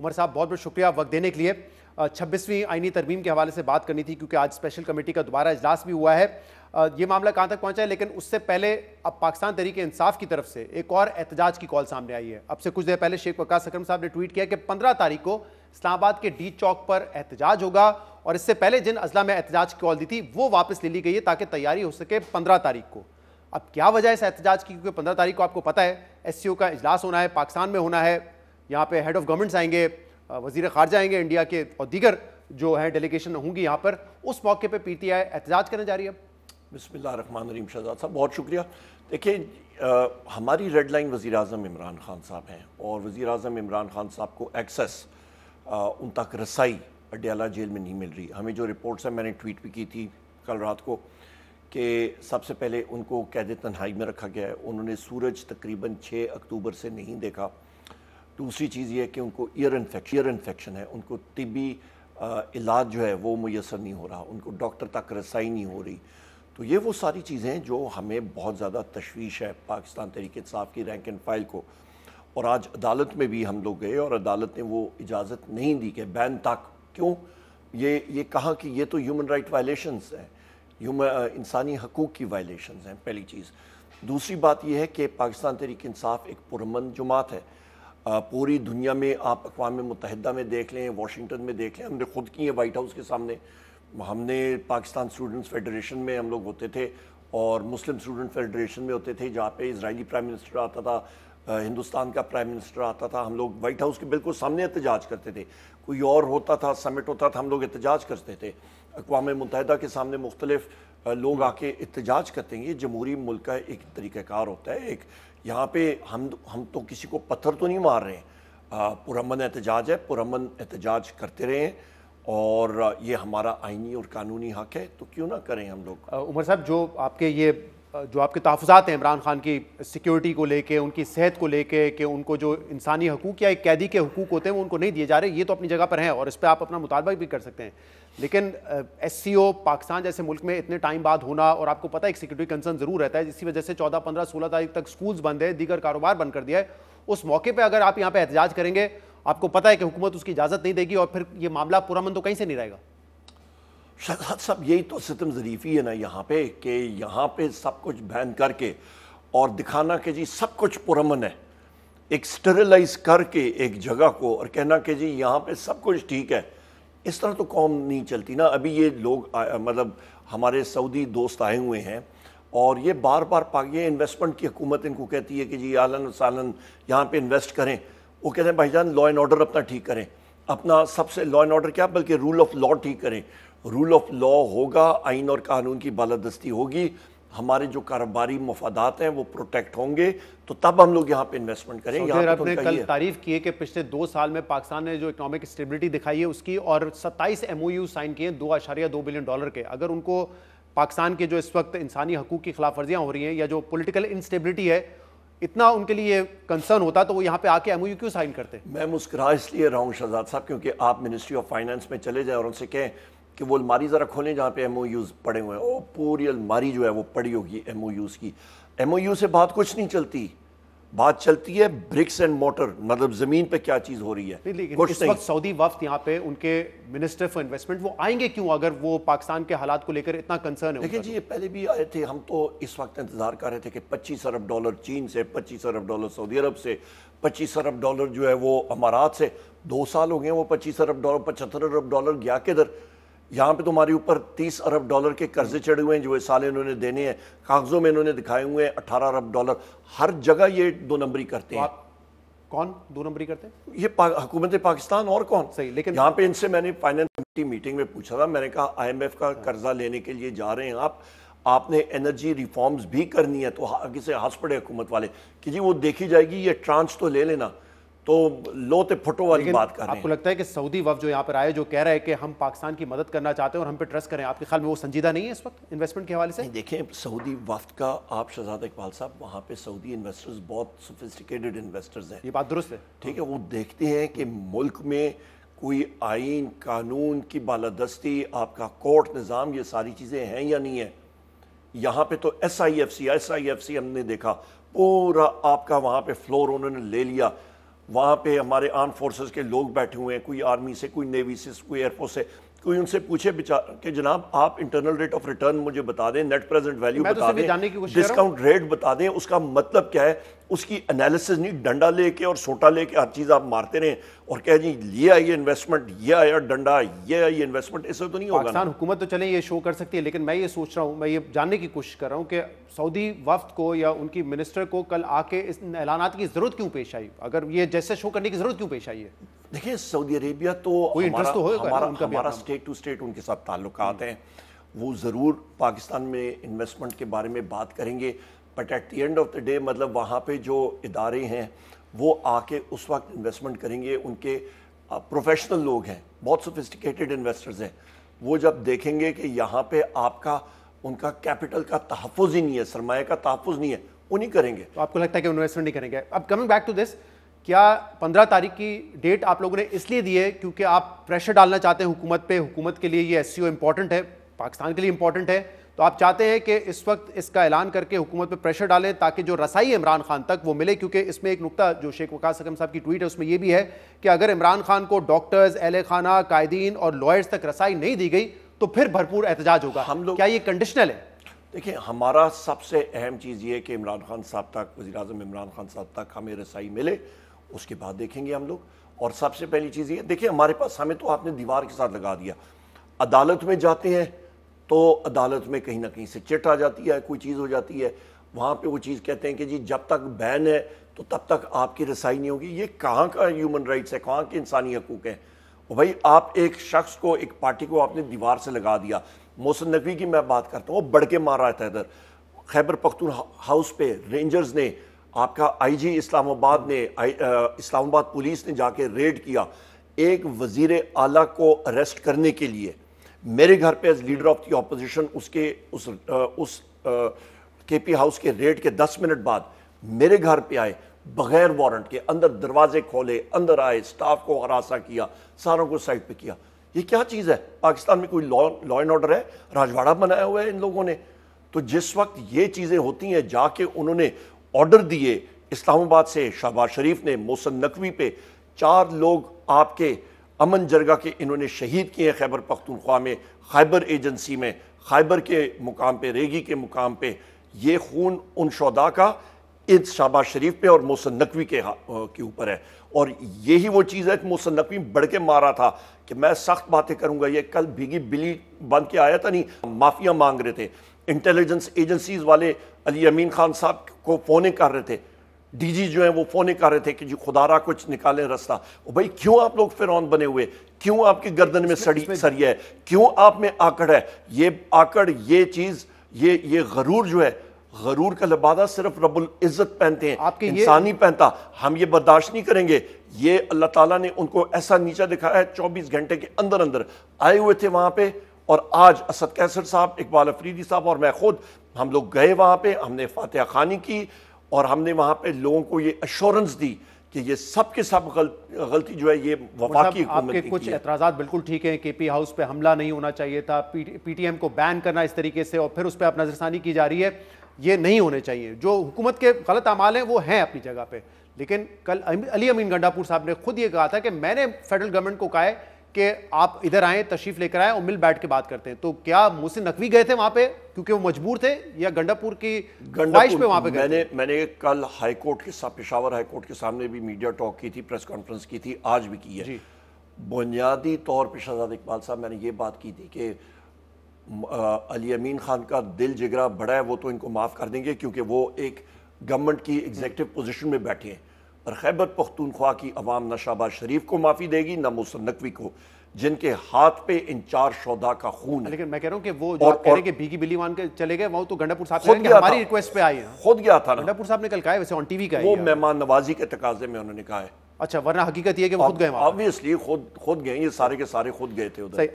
عمر صاحب بہت بہت شکریہ وقت دینے کے لیے. 26ویں آئینی ترمیم کے حوالے سے بات کرنی تھی کیونکہ آج اسپیشل کمیٹی کا دوبارہ اجلاس بھی ہوا ہے. یہ معاملہ کہاں تک پہنچا ہے, لیکن اس سے پہلے اب پاکستان تحریک انصاف کی طرف سے ایک اور احتجاج کی کال سامنے آئی ہے. اب سے کچھ دیر پہلے شیخ وقاص اکرم صاحب نے ٹویٹ کیا کہ 15 تاریخ کو اسلام آباد کے ڈی چوک پر احتجاج ہوگا, اور اس سے پہلے جن اضلاع میں احتجاج کی کال دی تھی وہ واپس لے لی گئی ہے تاکہ تیاری ہو سکے 15 تاریخ کو. اب کیا وجہ ہے اس احتجاج کی, کیونکہ 15 تاریخ کو آپ کو پتہ ہے ایس سی او کا اجلاس ہونا ہے, پاکستان میں ہونا ہے, یہاں پہ ہیڈ آف گورنمنٹس آئیں گے, وزیر خارجہ آئیں گے انڈیا کے, اور دیگر جو ہیں ڈیلیگیشن ہوں گی یہاں پر. اس موقع پہ پی ٹی آئی احتجاج کرنے جا رہی ہے. بسم اللہ الرحمن الرحیم. شہزاد صاحب بہت شکریہ. دیکھیں ہماری ریڈ لائن وزیر اعظم عمران خان صاحب ہیں, اور وزیر اعظم عمران خان صاحب کو ایکسیس ان تک رسائی اڈیالہ جیل میں نہیں مل رہی. ہمیں جو رپورٹس ہیں, میں نے ٹویٹ بھی کی تھی کل رات کو, کہ سب سے پہلے ان کو قید تنہائی میں رکھا گیا ہے. انہوں نے سورج تقریباً 6 اکتوبر سے نہیں دیکھا. دوسری چیز یہ ہے کہ ان کو ایئر انفیکشن ہے, ان کو طبی علاج جو ہے وہ میسر نہیں ہو رہا, ان کو ڈاکٹر تک رسائی نہیں ہو رہی. تو یہ وہ ساری چیزیں ہیں جو ہمیں بہت زیادہ تشویش ہے پاکستان تحریک انصاف کی رینک اینڈ فائل کو. اور آج عدالت میں بھی ہم لوگ گئے اور عدالت نے وہ اجازت نہیں دی کہ بین تک. کیوں؟ یہ کہا کہ یہ تو ہیومن رائٹ وائلیشنز ہیں, انسانی حقوق کی وائلیشنز ہیں, پہلی چیز. دوسری بات یہ ہے کہ پاکستان تحریک انصاف ایک پرامن جماعت ہے. پوری دنیا میں آپ اقوام متحدہ میں دیکھ لیں, واشنگٹن میں دیکھ لیں, ہم نے خود کی ہے وائٹ ہاؤس کے سامنے. ہم نے پاکستان اسٹوڈنٹس فیڈریشن میں ہم لوگ ہوتے تھے, اور مسلم اسٹوڈنٹ فیڈریشن میں ہوتے تھے, جہاں پہ اسرائیلی پرائم منسٹر آتا تھا, ہندوستان کا پرائم منسٹر آتا تھا. ہم لوگ وائٹ ہاؤس کے بالکل سامنے احتجاج کرتے تھے. کوئی اور ہوتا تھا, سمٹ ہوتا تھا, ہم لوگ احتجاج کرتے تھے. اقوام متحدہ کے سامنے مختلف لوگ آ کے احتجاج کرتے ہیں. یہ جمہوری ملک کا ایک طریقہ کار ہوتا ہے. یہاں پہ ہم تو کسی کو پتھر تو نہیں مار رہے ہیں, پرامن احتجاج ہے, پرامن احتجاج کرتے رہے ہیں, اور یہ ہمارا آئینی اور قانونی حق ہے, تو کیوں نہ کریں ہم لوگ. عمر صاحب, جو آپ کے تحفظات ہیں عمران خان کی سیکیورٹی کو لے کے, ان کی صحت کو لے کے, کہ ان کو جو انسانی حقوق یا ایک قیدی کے حقوق ہوتے ہیں وہ ان کو نہیں دیے جا رہے, یہ تو اپنی جگہ پر ہیں اور اس پہ آپ اپنا مطالبہ بھی کر سکتے ہیں. لیکن ایس سی او پاکستان جیسے ملک میں اتنے ٹائم بعد ہونا, اور آپ کو پتہ ہے ایک سیکیورٹی کنسرن ضرور رہتا ہے, اسی وجہ سے 14, 15, 16 تاریخ تک سکولز بند ہے, دیگر کاروبار بند کر دیا ہے. اس موقع پہ اگر آپ یہاں پہ احتجاج کریں گے, آپ کو پتہ ہے کہ حکومت اس کی اجازت نہیں دے گی, اور پھر یہ معاملہ پرامن تو کہیں سے نہیں رہے گا. شہزاد صاحب یہی تو ستم ظریفی ہے نا یہاں پہ, کہ یہاں پہ سب کچھ بین کر کے اور دکھانا کہ جی سب کچھ پرامن ہے, ایک سٹرلائز کر کے ایک جگہ کو, اور کہنا کہ جی یہاں پہ سب کچھ ٹھیک ہے. اس طرح تو قوم نہیں چلتی نا. ابھی یہ لوگ مطلب ہمارے سعودی دوست آئے ہوئے ہیں, اور یہ بار بار یہ انویسٹمنٹ کی حکومت ان کو کہتی ہے کہ جی اہلاً و سہلاً یہاں پہ انویسٹ کریں. وہ کہتے ہیں بھائی جان لا اینڈ آرڈر اپنا ٹھیک کریں, اپنا سب سے لا اینڈ آرڈر کیا بلکہ رول آف لا ٹھیک کریں. رول آف لا ہوگا, آئین اور قانون کی بالادستی ہوگی, ہمارے جو کاروباری مفادات ہیں وہ پروٹیکٹ ہوں گے, تو تب ہم لوگ یہاں پہ انویسٹمنٹ کریں. سعودی عرب نے کل تعریف کی ہے کہ پچھلے 2 سال میں پاکستان نے جو اکنامک اسٹیبلٹی دکھائی ہے اس کی, اور 27 ایم او یو سائن کیے ہیں $2.2 بلین کے. اگر ان کو پاکستان کے جو اس وقت انسانی حقوق کی خلاف ورزیاں ہو رہی ہیں یا جو پولیٹیکل انسٹیبلٹی ہے, اتنا ان کے لیے کنسرن ہوتا تو وہ یہاں پہ آ کے ایم او یو کیوں سائن کرتے؟ میں مسکرا اس لیے رہا ہوں شہزاد صاحب کیونکہ آپ منسٹری آف فائنانس میں چلے جائیں اور ان سے کہیں کہ وہ الماری ذرا کھولیں جہاں پہ ایم او یوز پڑے ہوئے ہیں. پوری الماری جو ہے وہ پڑی ہوگی ایم او یوز کی. ایم او یو سے بات کچھ نہیں چلتی, بات چلتی ہے برکس اینڈ موٹر, مطلب زمین پہ کیا چیز ہو رہی ہے. اس وقت سعودی وفد یہاں پہ ان کے منسٹر فار انویسٹمنٹ وہ آئیں گے کیوں اگر وہ پاکستان کے حالات کو لے کر اتنا کنسرن ہے؟ دیکھیں جی یہ پہلے بھی آئے تھے, ہم تو اس وقت انتظار کر رہے تھے کہ $25 ارب چین سے, $25 ارب سعودی عرب سے, $25 ارب جو ہے وہ امارات سے. 2 سال ہو گئے وہ $25 ارب, $75 ارب گیا کدھر؟ یہاں پہ تمہارے اوپر $30 ارب کے قرضے چڑھے ہوئے ہیں جو اس سال انہوں نے دینے ہیں, کاغذوں میں انہوں نے دکھائے ہوئے ہیں $18 ارب. ہر جگہ یہ 2 نمبری کرتے ہیں. کون 2 نمبری کرتے ہیں؟ یہ حکومت پاکستان, اور کون. صحیح, لیکن یہاں پہ ان سے میں نے فائنانس کمیٹی میٹنگ میں پوچھا تھا, میں نے کہا آئی ایم ایف کا قرضہ لینے کے لیے جا رہے ہیں آپ نے انرجی ریفارمز بھی کرنی ہے, تو آگے سے ہنس پڑے حکومت والے کہ جی وہ دیکھی جائے گی, یہ ٹرانچ تو لے لینا. تو لو تے پھٹو والی بات کر رہے ہیں. آپ کو لگتا ہے کہ سعودی وفد جو یہاں پر آئے جو کہہ رہا ہے کہ ہم پاکستان کی مدد کرنا چاہتے ہیں اور ہم پہ ٹرسٹ کریں, آپ کے خیال میں وہ سنجیدہ نہیں ہے اس وقت انویسٹمنٹ کے حوالے سے؟ دیکھیں سعودی وفد کا, آپ شہزاد اقبال صاحب, وہاں پہ سعودی انویسٹرز بہت سوفسٹیکیٹڈ انویسٹرز ہیں. یہ بات درست ہے, ٹھیک ہے. وہ دیکھتے ہیں کہ ملک میں کوئی آئین قانون کی بالادستی, آپ کا کورٹ نظام, یہ ساری چیزیں ہیں یا نہیں ہیں. یہاں پہ تو ایس آئی ایف سی ہم نے دیکھا پورا آپ کا وہاں پہ فلور انہوں نے لے لیا. وہاں پہ ہمارے آرم فورسز کے لوگ بیٹھے ہوئے ہیں, کوئی آرمی سے, کوئی نیوی سے, کوئی ایئر فورس سے, کوئی ان سے پوچھے کہ جناب آپ انٹرنل ریٹ آف ریٹرن مجھے بتا دیں, نیٹ پریزنٹ ویلیو بتا دیں, ڈسکاؤنٹ ریٹ بتا دیں, اس کا مطلب کیا ہے, اس کی انالیسز نہیں ڈنڈا لے کے اور سوٹا لے کے ہر چیز آپ مارتے رہیں اور کہہ جی یہ آئی انویسٹمنٹ, یہ آیا ڈنڈا, یہ آئی انویسٹمنٹ, اس سے تو نہیں ہوگا. پاکستان حکومت تو چلیں یہ شو کر سکتی ہے, لیکن میں یہ سوچ رہا ہوں, میں یہ جاننے کی کوشش کر رہا ہوں کہ سعودی وفد کو یا ان کی منسٹر کو کل آ کے اس اعلانات کی ضرورت کیوں پیش آئی, اگر یہ جیسے شو کرنے کی ضرورت کیوں پیش آئی ہے؟ دیکھیں سعودی عربیہ تو ہمارا اسٹیٹ ٹو اسٹیٹ ان کے ساتھ تعلقات ہیں, وہ ضرور پاکستان میں انویسٹمنٹ کے بارے میں بات کریں گے, but at the end of the day مطلب وہاں پہ جو ادارے ہیں وہ آ کے اس وقت انویسٹمنٹ کریں گے, ان کے پروفیشنل لوگ ہیں, بہت سوفسٹیکیٹڈ انویسٹرز ہیں, وہ جب دیکھیں گے کہ یہاں پہ آپ کا ان کا کیپٹل کا تحفظ ہی نہیں ہے, سرمایہ کا تحفظ نہیں ہے, وہ نہیں کریں گے. تو آپ کو لگتا ہے کہ انویسٹمنٹ نہیں کریں گے؟ اب کمنگ بیک ٹو دس, کیا 15 تاریخ کی ڈیٹ آپ لوگوں نے اس لیے دی ہے کیونکہ آپ پریشر ڈالنا چاہتے ہیں حکومت پہ, حکومت کے لیے یہ ایس سی او امپورٹنٹ ہے, پاکستان کے لیے امپورٹنٹ ہے, تو آپ چاہتے ہیں کہ اس وقت اس کا اعلان کر کے حکومت پہ پریشر ڈالیں تاکہ جو رسائی ہے عمران خان تک وہ ملے, کیونکہ اس میں ایک نقطہ جو شیخ وقاص حکم صاحب کی ٹویٹ ہے اس میں یہ بھی ہے کہ اگر عمران خان کو ڈاکٹرز, اہل خانہ, قائدین اور لائرز تک رسائی نہیں دی گئی تو پھر بھرپور احتجاج ہوگا. کیا یہ کنڈیشنل ہے؟ دیکھیں ہمارا سب سے اہم چیز یہ ہے کہ عمران خان صاحب تک, وزیر اعظم عمران خان صاحب تک ہمیں رسائی ملے, اس کے بعد دیکھیں گے ہم لوگ. اور سب سے پہلی چیز یہ دیکھیں ہمارے پاس, ہمیں تو آپ نے دیوار کے ساتھ لگا دیا, عدالت میں جاتے ہیں تو عدالت میں کہیں نہ کہیں سے چٹ آ جاتی ہے, کوئی چیز ہو جاتی ہے, وہاں پہ وہ چیز کہتے ہیں کہ جی جب تک بین ہے تو تب تک آپ کی رسائی نہیں ہوگی. یہ کہاں کا ہیومن رائٹس ہے, کہاں کے انسانی حقوق ہیں؟ بھائی آپ ایک شخص کو, ایک پارٹی کو آپ نے دیوار سے لگا دیا. محسن نقوی کی میں بات کرتا ہوں, وہ بڑھ کے مار رہا تھا ادھر خیبر پختونخوا پہ, رینجرز نے, آپ کا آئی جی اسلام آباد نے, اسلام آباد پولیس نے جا کے ریڈ کیا ایک وزیر اعلیٰ کو اریسٹ کرنے کے لیے. میرے گھر پہ as leader of the opposition اس کے پی ہاؤس کے ریڈ کے 10 منٹ بعد میرے گھر پہ آئے بغیر وارنٹ کے, اندر دروازے کھولے, اندر آئے, سٹاف کو ہراساں کیا, ساروں کو سائڈ پہ کیا. یہ کیا چیز ہے؟ پاکستان میں کوئی لا اینڈ آرڈر ہے؟ راجواڑہ بنایا ہوا ہے ان لوگوں نے. تو جس وقت یہ چیزیں ہوتی ہیں, جا کے انہوں نے آرڈر دیے اسلام آباد سے, شہباز شریف نے محسن نقوی پہ 4 لوگ آپ کے امن جرگہ کے انہوں نے شہید کیے ہیں خیبر پختونخوا میں, خیبر ایجنسی میں, خیبر کے مقام پہ, ریگی کے مقام پہ. یہ خون ان شہداء کا شہباز شریف پہ اور محسن نقوی کے اوپر ہے. اور یہی وہ چیز ہے کہ محسن نقوی بڑھ کے مارا تھا کہ میں سخت باتیں کروں گا. یہ کل بھیگی بلی بن کے آیا تھا, نہیں مافیا مانگ رہے تھے, انٹیلیجنس ایجنسیز والے علی امین خان صاحب کو فونیں کر رہے تھے, ڈی جی جو ہیں وہ فونیں کر رہے تھے کہ جی خدا را کچھ نکالیں رستہ. بھائی کیوں آپ لوگ فرعون بنے ہوئے, کیوں آپ کی گردن میں سری ہے, کیوں آپ میں آکڑ ہے؟ یہ آکڑ, یہ چیز, یہ غرور جو ہے, غرور کا لبادہ صرف رب العزت پہنتے ہیں, انسان نہیں پہنتا. ہم یہ برداشت نہیں کریں گے. یہ اللہ تعالیٰ نے ان کو ایسا نیچا دکھایا ہے, 24 گھنٹے کے اندر اندر آئے ہوئے تھے وہاں پہ. اور آج اسد کیسر صاحب, اقبال افریدی صاحب اور میں خود, ہم لوگ گئے وہاں پہ, ہم نے فاتحہ خوانی کی اور ہم نے وہاں پہ لوگوں کو یہ ایشورنس دی کہ یہ سب کے سب غلطی جو ہے یہ وفاقی حکومت نے کی ہے. آپ کے کچھ اعتراضات بالکل ٹھیک ہیں, کے پی ہاؤس پہ حملہ نہیں ہونا چاہیے تھا, پی ٹی ایم کو بین کرنا اس طریقے سے اور پھر اس پہ اب نظر ثانی کی جا رہی ہے, یہ نہیں ہونے چاہیے. جو حکومت کے غلط اعمال ہیں وہ ہیں اپنی جگہ پہ, لیکن کل علی امین گنڈاپور صاحب نے خود یہ کہا تھا کہ میں نے فیڈرل گورنمنٹ کو کہا ہے کہ آپ ادھر آئیں, تشریف لے کر آئیں اور مل بیٹھ کے بات کرتے ہیں. تو کیا محسن نقوی گئے تھے وہاں پہ کیونکہ وہ مجبور تھے, یا گنڈاپور کی خواہش پہ وہاں پہ گئے؟ میں نے کل ہائی کورٹ کے ساتھ, پشاور ہائی کورٹ کے سامنے بھی میڈیا ٹاک کی تھی, پریس کانفرنس کی تھی, آج بھی کی ہے. بنیادی طور پہ شہزاد اقبال صاحب میں نے یہ بات کی تھی کہ علی امین خان کا دل جگرا بڑا ہے, وہ تو ان کو معاف کر دیں گے کیونکہ وہ ایک گورنمنٹ کی ایگزیکٹو پوزیشن میں بیٹھے ہیں. اور خیبر پختونخوا کی عوام نہ شہباز شریف کو معافی دے گی نہ محسن نقوی کو, جن کے ہاتھ پہ ان 4 شہداء کا خون ہے. لیکن میں کہہ رہا ہوں کہ وہ جو آپ کہہ رہے ہیں کہ بھیگی بلی مان کے چلے گئے, وہ تو گنڈاپور صاحب نے ہماری ریکویسٹ پہ آئی ہے, خود گیا تھا نا گنڈاپور صاحب نے کل کہا ہے, ویسے آن ٹی وی کا ہے, وہ مہمان نوازی کے تقاضے میں انہوں نے کہا ہے. اچھا, ورنہ حقیقت یہ ہے کہ وہ خود گئے وہاں. آبویسلی خود گئے, یہ سارے کے سارے خود گئے تھے ادھر.